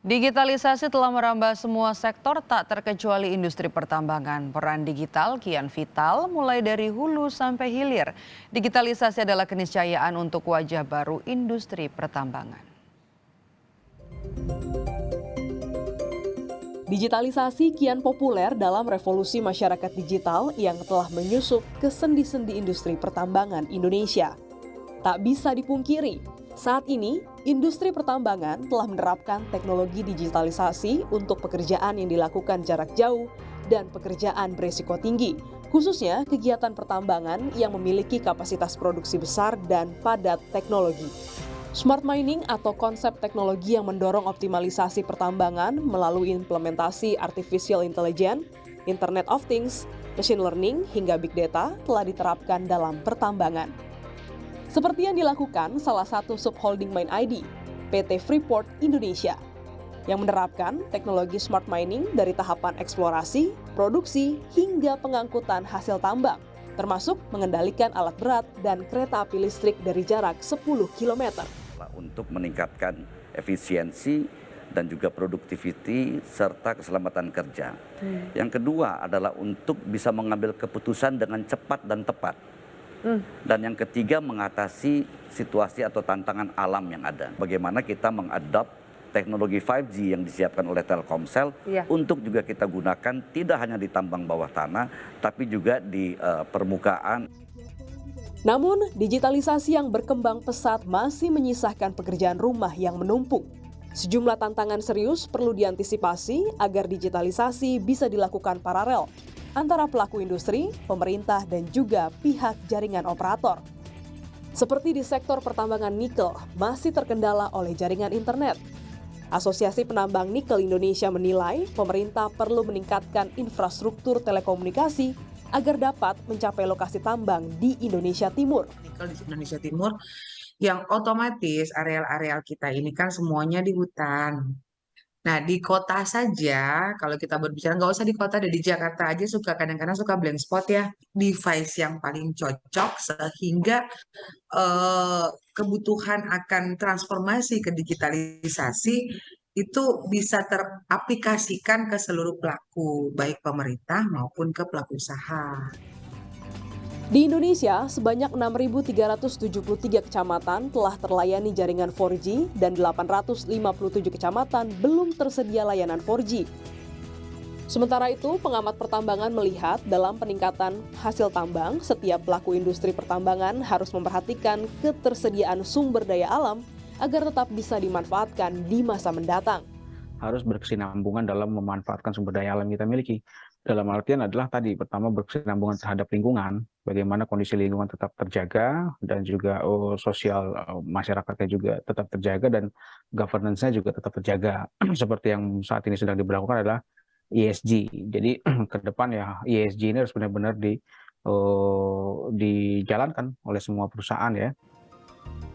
Digitalisasi telah merambah semua sektor tak terkecuali industri pertambangan. Peran digital kian vital mulai dari hulu sampai hilir. Digitalisasi adalah keniscayaan untuk wajah baru industri pertambangan. Digitalisasi kian populer dalam revolusi masyarakat digital yang telah menyusup ke sendi-sendi industri pertambangan Indonesia. Tak bisa dipungkiri, saat ini industri pertambangan telah menerapkan teknologi digitalisasi untuk pekerjaan yang dilakukan jarak jauh dan pekerjaan beresiko tinggi, khususnya kegiatan pertambangan yang memiliki kapasitas produksi besar dan padat teknologi. Smart mining atau konsep teknologi yang mendorong optimalisasi pertambangan melalui implementasi artificial intelligence, Internet of Things, machine learning, hingga big data telah diterapkan dalam pertambangan. Seperti yang dilakukan salah satu subholding Mine ID, PT Freeport Indonesia, yang menerapkan teknologi smart mining dari tahapan eksplorasi, produksi, hingga pengangkutan hasil tambang, termasuk mengendalikan alat berat dan kereta api listrik dari jarak 10 km. Untuk meningkatkan efisiensi dan juga produktiviti serta keselamatan kerja. Yang kedua adalah untuk bisa mengambil keputusan dengan cepat dan tepat. Dan yang ketiga mengatasi situasi atau tantangan alam yang ada. Bagaimana kita mengadop teknologi 5G yang disiapkan oleh Telkomsel untuk juga kita gunakan tidak hanya di tambang bawah tanah tapi juga di permukaan. Namun, digitalisasi yang berkembang pesat masih menyisakan pekerjaan rumah yang menumpuk. Sejumlah tantangan serius perlu diantisipasi agar digitalisasi bisa dilakukan paralel antara pelaku industri, pemerintah, dan juga pihak jaringan operator. Seperti di sektor pertambangan nikel, masih terkendala oleh jaringan internet. Asosiasi Penambang Nikel Indonesia menilai pemerintah perlu meningkatkan infrastruktur telekomunikasi agar dapat mencapai lokasi tambang di Indonesia Timur. Nikel di Indonesia Timur yang otomatis areal-areal kita ini kan semuanya di hutan. Nah, di kota saja, kalau kita berbicara, nggak usah di kota, di Jakarta aja kadang-kadang suka blank spot ya. Device yang paling cocok sehingga kebutuhan akan transformasi ke digitalisasi itu bisa teraplikasikan ke seluruh pelaku, baik pemerintah maupun ke pelaku usaha. Di Indonesia, sebanyak 6.373 kecamatan telah terlayani jaringan 4G dan 857 kecamatan belum tersedia layanan 4G. Sementara itu, pengamat pertambangan melihat dalam peningkatan hasil tambang, setiap pelaku industri pertambangan harus memperhatikan ketersediaan sumber daya alam agar tetap bisa dimanfaatkan di masa mendatang. Harus berkesinambungan dalam memanfaatkan sumber daya alam yang kita miliki. Dalam artian adalah tadi, pertama berkesinambungan terhadap lingkungan, bagaimana kondisi lingkungan tetap terjaga, dan juga sosial masyarakatnya juga tetap terjaga, dan governance-nya juga tetap terjaga. Seperti yang saat ini sedang diberlakukan adalah ESG. Jadi ke depan ya ESG ini harus benar-benar dijalankan oleh semua perusahaan ya.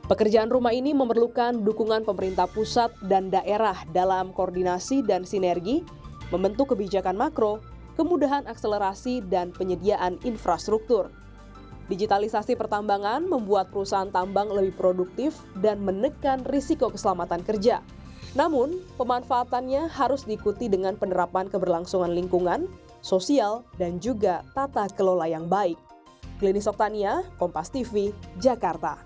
Pekerjaan rumah ini memerlukan dukungan pemerintah pusat dan daerah dalam koordinasi dan sinergi, membentuk kebijakan makro, kemudahan akselerasi, dan penyediaan infrastruktur. Digitalisasi pertambangan membuat perusahaan tambang lebih produktif dan menekan risiko keselamatan kerja. Namun, pemanfaatannya harus diikuti dengan penerapan keberlangsungan lingkungan, sosial, dan juga tata kelola yang baik. Glenis Oktania, Kompas TV, Jakarta.